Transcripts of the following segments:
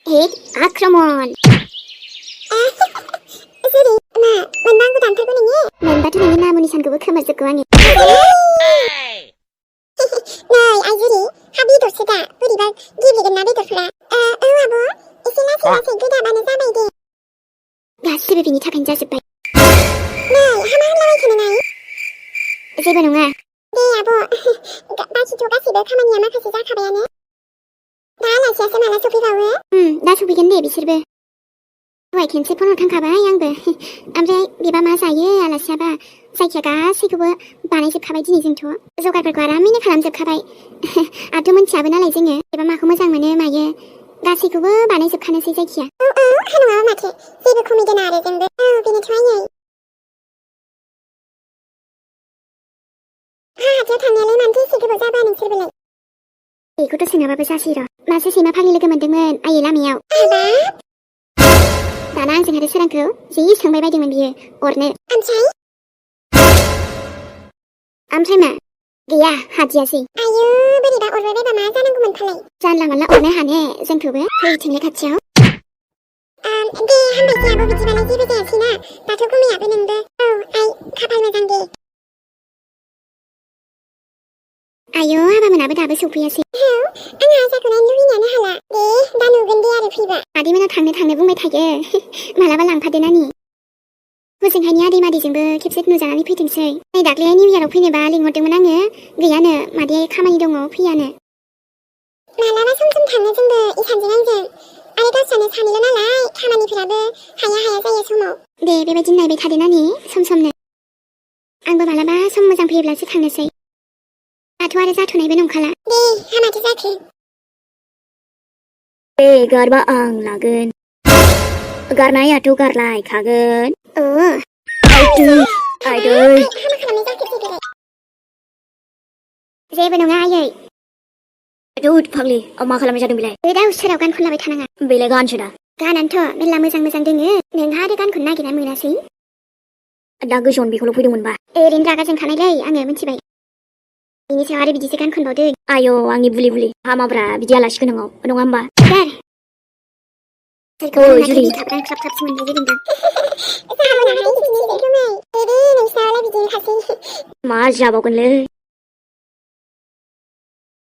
헥, 아크로몬. Suri, 마, 만방구도 안 타고 능해. 맨바투 능이 나무니 산고부 크머즈고 하니. 너희 아이들이 합의도 쓰다 우리 발 기비긴 나비도 플라 아보 이슬라슬라슬 그다 많은 사바이디 가스르비니 타벤자스바이. 너희 하마 흘러와이 캐는 아이 제베농아. 네 아보 마시 조가시를 가만히 야마카시 자카바야네 나나 시아스 마나 소피가 왜? 나 소비겠네 비실베. 와이 캔치 폰을 칸카바 양베. 암제 비바 마사예 알라샤바. 사이키아가 시구부 바네집 카바이 지니징토. 조갈벌과라 미니 칼람집 카바이. 아두문 치아브나 라이징에. 비바 마코 모장문에 마예. 가시구부 바네집 카는 시자이키야. 하노아 마케 시브 코미드 나를 zembe 비니 좋아해 저 당연히 만지 시그보 자바는 슬블레 이것도 생각해봐 사실어. 마스시마 파릴르그 만등은 아예 라미야오. 아바 나랑 생활의 사랑그 지 성발발등만 비해 오르네. 암차이 암살마. 기야 하지야시. 아유 브리바 오르베바 마자는 구먼 팔레 짠랑알라 오네 하네 생투브 데이팅에 같이요. 네 한바지 아보 비지발레 지브제 아시나 나도 꿈이 아브는데 아이 가팔매장기 아요 하바문 아브다브 소피야시. 안하자구나 누이냐나 할라 네 나 누군데야를 피바 아디면은 당내 붕매 타게. 말라발랑 파데나니. 무슨하니 아디마디 증부 깁셋 누장아미 피팅슬. 아이 닥레 니위야로 피네바 링어 때문에 그야는 마디에 가만히 동어 피야는. 말라바 som좀 당내 증부 이 산징앙증 아리더선에 산일어날라이 가만히 피라브 하야하야자예 소모 네 베베진 나이베 타데나니 섬섬네. 앙부 말라바 섬무장 비블라스 당내슬. 아투아르 사투나이베 농칼라. 네 하마드 자크 에 garba ang lagun. Garnaya tu garlai kagun. Aduh. 하마카라미 자크 피그레 제베농아 아예. Aduh, Pagli, 엄마 칼라미 자동 빌레. 의다우 스라우간 콜라베 타나가. 빌레 간주다. 가난토 멜라 무장 등은 능하르간 곤나기나 무나시. 나그 존 비콜로 부이동문 봐. 에린드라가zen 카나레이 앙에 문치바이. 이니 세와르 비지세간 콘보드. 아요, 왕이 불리. 하마브라, 비디알라 시그는 거. 농안 봐. 달. 오, 주리. 갑랑 클럽 스문 내리린다. 사하모나 하이 비지니 그메이 에리 능사올라 비지니 가시 마자 먹은래.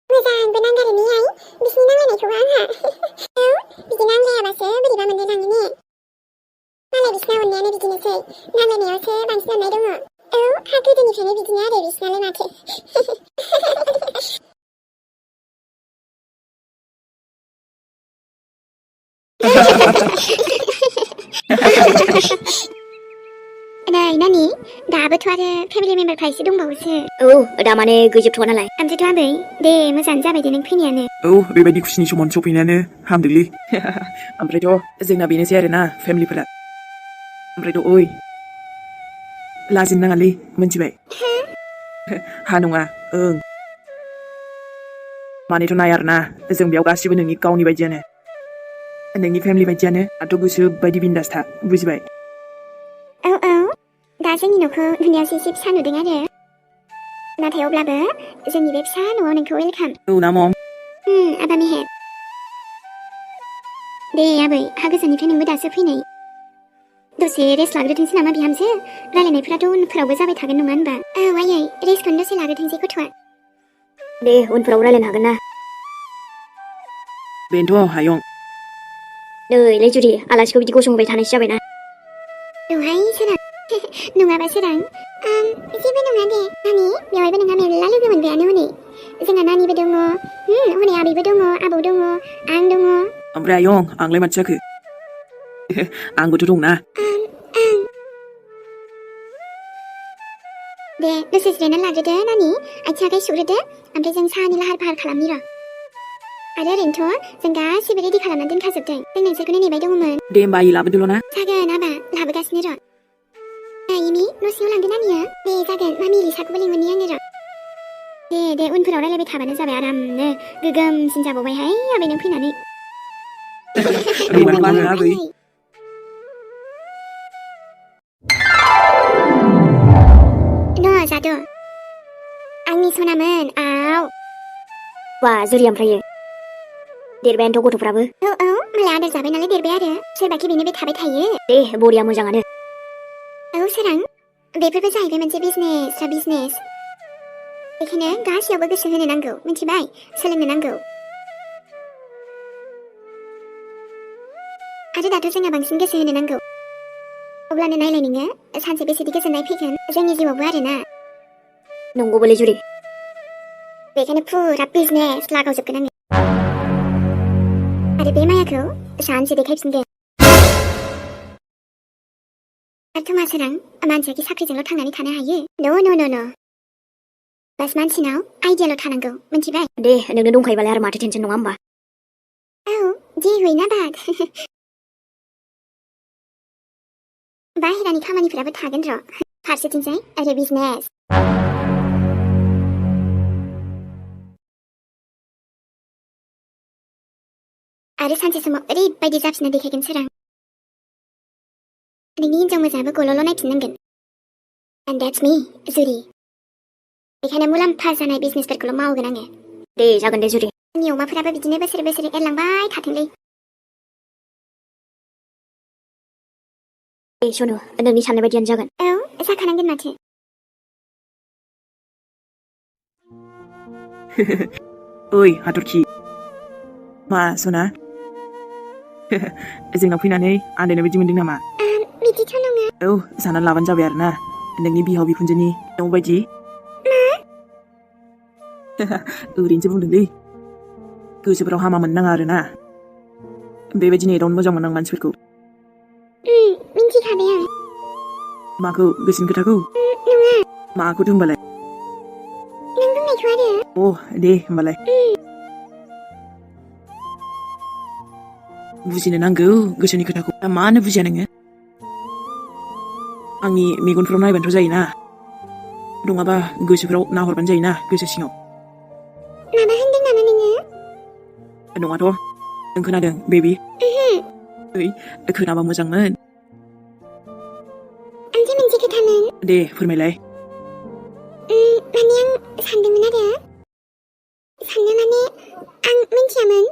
무장 부난가르니 아이 비시나만에 교황하 비지난게야 바스 브리바 문제 장이니 말레 비시나 온니아네 비지니스 날레 메어스 반시나 나이동어 하그드니 페네 비지니아레 비시나레 마케 나니 나부투아르 패밀리 멤버 파이스 동바우스. 나만의 그 집 투하날라이. 암제 투아베이 네 무산 자베 되는 퀸이야네. बेबायदि खुसिनि समावनो सफैनायानो हामदोंलै ओमफ्रायथ' जोंना बेनोसै आरोना फेमिलिफोरा ओमफ्रायथ' ओइ लाजिनो नाङालै मोनथिबाय हा नङा ओं मानेथ' नाय आरोना जों बेयाव गासिबो नोंनि गावनि बायदियानो नोंनि फेमिलि बायदियानो आंथ' गोसो बायदि बिन्दास था बुजिबाय 다 जोंनि न'खौ नुनायावसो एसे फिसा नुदों आरो नाथाय अब्लाबो जोंनि बे फिसा न'आव नोंखौ वेलकाम. औ ना मम आबा मेहेर दे आबै हा गोजाननिफ्राय नोंबो दासो फैनाय दसे रेस्ट लाग्रोथोंसै नामा बिहामजो रायलायनायफोराथ' उनफोरावबो जाबाय थागोन नङा होनबा आयै रेस्टखौनो दसे लाग्रोथोंसै गथ'आ दे उनफोराव रायलायनो हागोन ना बेनोथ' हायं नैलै जुदि आलासिखौ बिदि गसंहोबाय थानायसो जाबायना नहाय सोरां नङाबा सोरां जेबो नङा दे नानि बेवहायबो नोंहा मेरला लोगो मोनबायानो हनै जोंहा नानिबो दङ हनै आबैबो दङ आबौ दङ आं दङ ओमफ्राय आयं आंलाय माथो जाखो आंबोथ' दंना दे दसे जिरायना लाग्रोदो नानि आथिं आखाइ सुग्रोदो ओमफ्राय जों साहानि लाहार फाहार खालामनि र' आरो ओरैनोथ' जों गासिबो रेडि खालामना दोनखाजोबदों जों नोंसोरखौनो नेबाय दङमोन दे होमबा आइ लाबोदोल' ना जागोन आबा लाबोगासिनो र' इमि न' सिङाव लांदो नानिया दे जागोन मामि लिसाखौबो लिंहरनि आङो र' दे उनफोराव रायलायबाय थाबानो जाबाय आरामनो गोगोमसिन जाबावबायहाय आबै नों फैनानै आबै न' जाद' आंनि सनामोन आव वा जुरि ओमफ्रायो देरबायानोथ' गथ'फ्राबो औ मालाय आदार जाबाय नालाय देरबाय आरो सोरबाखि बेनो बे थाबाय थायो दे बरिया मोजाङानो औ सोरां बेफोरबो जाहैबाय मोनसे बिजनेस बेखायनो गासैयावबो गोसो होनो नांगौ मिथिबाय सोलोंनो नांगौ आरो दाथ' जोंहा बांसिन गोसो होनो नांगौ अब्लानो नायलाय नोङो सानसे बेसेदि गोजोननाय फैगोन जोंनि जिउआवबो आरोना नंगौबोलै जुरि बेखायनो फुरा बिजनेस लागावजोबगोन आङो आरो बे मायाखौ सानसे देखायफिनगोन आरोथ' मा सोरां मानसिया साख्रिजोंल' थांनानै थानो हायो न' बास मानसिनाव आइडियाल' थानांगौ मिथिबाय दे नोंनो दंखायोबालाय आरो माथो टेनसन नङा होमबा औ जे हुइना बात बाहेरानि खामानिफोराबो थागोन र' फारसेथिंजाय आरो बिजनेस आरो सानसे समाव ओरैबायदि जाफिनना देखायगोन सोरां नोंनि हिन्जाव मोजाङाबो गल'ल' नायफिननांगोन and that's me जुरि बेखायनो मुलाम्फा जानाय बिजनेसफोरखौल' मावगोन आङो दे जागोन दे जुरि आंनि अमाफोराबो बिदिनो बोसोरै एरलांबाय थाथोंलै दे सनु नोंनि साननाय बायदियानो जागोन औ जाखानांगोन माथो ओइ हाथरखि मा सना जोंनाव फैनानै आन्दायनाय बायदि मोनदों नामा बिदिथ' नङा औ जाना लाबानो जाबाय आरोना नोंनि बिहाव बिखुनजोनि न' बायदि ओरैनोसो बुंदोंलै गोसोफोराव हामा मोननो नाङा आरोना बेबायदिनो एदावनो मोजां मोनो आं मानसिफोरखौ मिन्थिखाबाय आं माखौ गोसोनि खोथाखौ नङा माखौथो होनबालाय नों बुंनायखौ आरो अ दे होमबालाय बुजिनो नांगौ गोसोनि खोथाखौ दा मानो बुजिया नोङो आंनि मेगनफ्राव नायबानोथ' जायोना नङाबा गोसोफ्राव नाहरबानो जायोना गोसो सिङाव माबा होनदों नामा नोङो नङाथ' नों खोनादों बेबि ओइ खोनाबा मोजांमोन आंजे मोनसे खोथामोन दे फोरमायलाय माने आं सानदोंमोन आरो आं मिन्थियामोन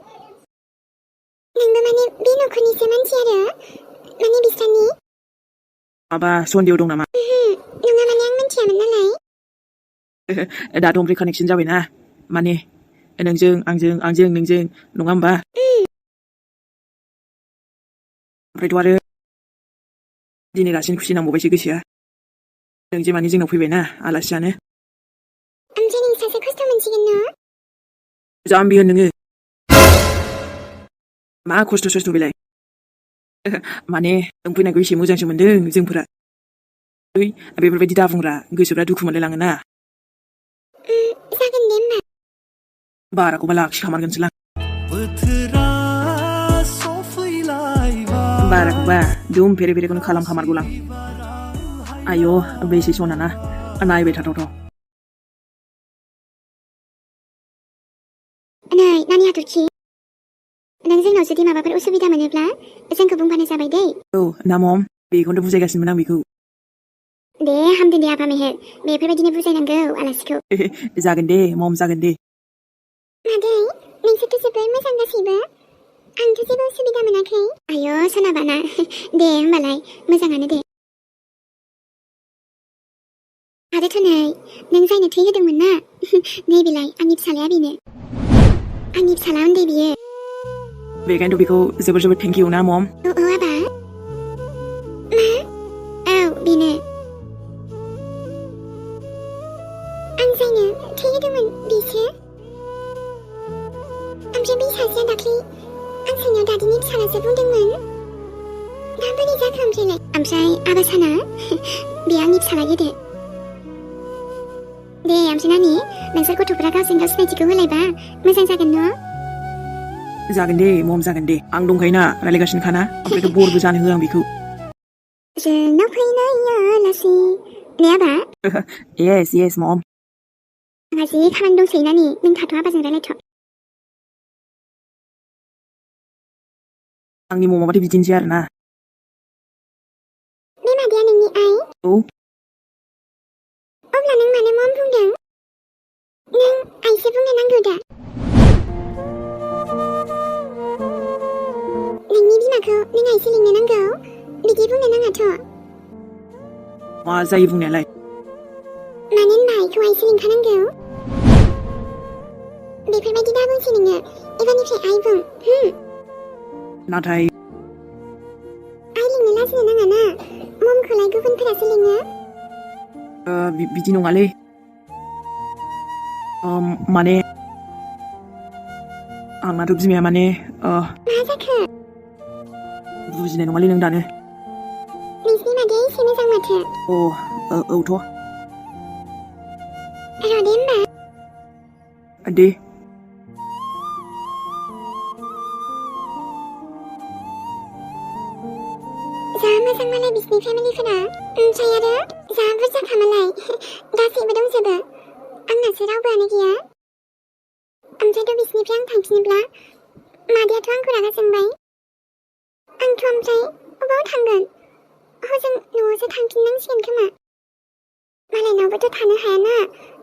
नोंबो माने बे न'खरनिसो मानसि आरो माने बिस्रानि माबा सन्देह दं नामा नङा माने आं मिन्थियामोन नालाय दाथ' ओमफ्राय कानेक्सन जाबायना माने नोंजों आंजों नोंजों नङा होमबा ओमफ्रायथ' आरो दिनै रासिन खुसि नांबावबायसो गोसोआ नों जे माने जोंनाव फैबायना आलासि जानो ओमफ्राय नोंस्रासो खस्थ' मोनसिगोन न' जाम्बि होन नोङो मा खस्थ' सस्थ' बेलाय माने नों फैनायखौ एसे मोजांसो मोनदों जोंफोरा ओइ बेफोरबायदि दाबुंग्रा गोसोफ्रा दुखु मोनलायलाङोना जागोन दे होमबा बाराखौबा लाखिखामारगोनसोलां बाराखौबा दुम फेरे फेरेखौनो खालामखामारगौलां आय' बेसे सनाना नायबाय थाथावथाव नै नानि हाथरखि नों जोंनाव जुदि माबाफोर उसुबिदा मोनोब्ला जोंखौ बुंबानो जाबाय दै औ ना मम बेखौनोथ' बुजायगासिनोमोन आं बेखौ दे हामदो दे आफा मेहेर बेफोरबायदिनो बुजायनांगौ आलासिखौ जागोन दे मम जागोन दे मादै नोंसोरथ' जोबोर मोजां गासैबो आंथ' जेबो उसुबिदा मोनाखै आय' सोनाबाना दे होमबालाय मोजाङानो दे आरोथ' नै नों जायनो थै होदोंमोन ना नैबेलाय आंनि फिसालाया बेनो आंनि फिसाला उन्दै बियो बेखायनोथ' बेखौ जोबोर थेंक इउ ना मम औ आबा मा औ बेनो आं जायनो थै होदोंमोन बेसो ओमफ्राय बै सासेया दाख्लै आं सोंनायाव दादिनि फिसालासो बुंदोंमोन दा बोरै जाखो ओमफ्राय आबा साना बे आंनि फिसाला गेदेर दे ओमफ्राय नानि नोंसोर गथ'फोरा गावजों गाव सिनायथिखौ होलायबा मोजां जागोन न' जागोन दे मम जागोन दे आं दंखायोना रायलायगासिनोखाना ओमफ्रायथ' बरबो जानो होआ आं बेखौ जोंनाव फैनाय आलासि ने आबा येस मम आंहा जि खामानि दंसै नानि नों थाथ' आबाजों रायलायथ' आंनि ममाबाथाय बिदिनोसै आरोना बे मादैया नोंनि आइ औ अब्ला नों मानो मम बुंदों नों आइसो बुंनो नांगौ दा खोथाखौ नों आइसोलिंनो नांगौ बिदि बुंनो नाङाथ' मा जायो बुंनायालाय मानो होनबा आइखौ आइसोलिंखानांगौ बेफोरबायदि दा बुंसै नोङो एबारनिफ्राय आइ बुं नाथाय आइ लिंनो लाजिनो नाङा ना ममखौलाय गुबुनफोरासो लिङो बिदि नङालै माने आंनाथ' बिमाया माने मा जाखो बुजिनाय नङालै नों दानो नोंसिनि मादैया एसे मोजां माथो औथ' र' दे होमबा दे जा मोजां मालाय बिसिनि फेमिलिफोरा ओमफ्राय आरो जा बुरजाखा मालाय गासैबो दंजोबो आंनासो रावबोआनो गैया ओमफ्रायथ' बिसिनिफ्राय आं थांफिनोब्ला मादैयाथ' आंखौ रागा जोंबाय आंथ' ओमफ्राय अबाव थांगोन हजों न'आवसो थांफिननांसिगोन खोमा मालायनावबोथ' थानो हायाना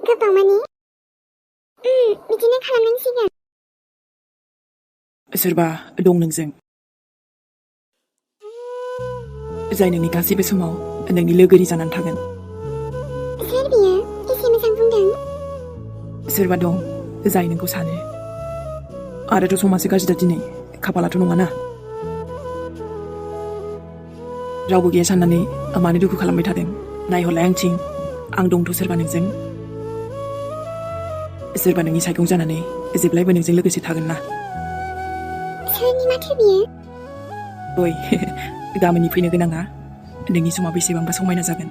गोबाव मानि बिदिनो खालामनांसिगोन सोरबा दं नोंजों जाय नोंनि गासैबो समाव नोंनि लोगोरि जानानै थागोन सोर बियो एसे मोजां बुंदों सोरबा दं जाय नोंखौ सानो आरोथ' समाजो गाज्रि दिनै खाफालाथ' नङाना रावबो गैया साननानै मानो दुखु खालामबाय थादों नायहरलाय आंथिं आं दंथ' सोरबा नोंजों सोरबा नोंनि सायखं जानानै जेब्लायबो नोंजों लोगोसे थागोन ना सोरनि माथो बियो ओइ गाबोननि फैनो गोनाङा नोंनि समा बेसेबांबा समायना जागोन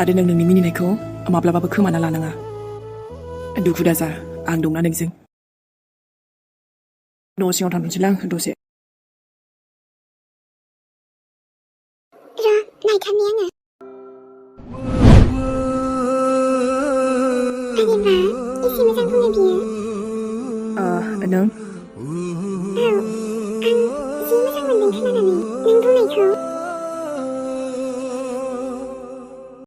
आरो नों नोंनि मिनिनायखौ माब्लाबाबो खोमाना लानाङा दुखु दाजा आं दंना नोंजों न' सिङाव थांफिनसैलां दसे र' नायथारनि आङो आरेबा एसे मोजां बुङो बियो नों औ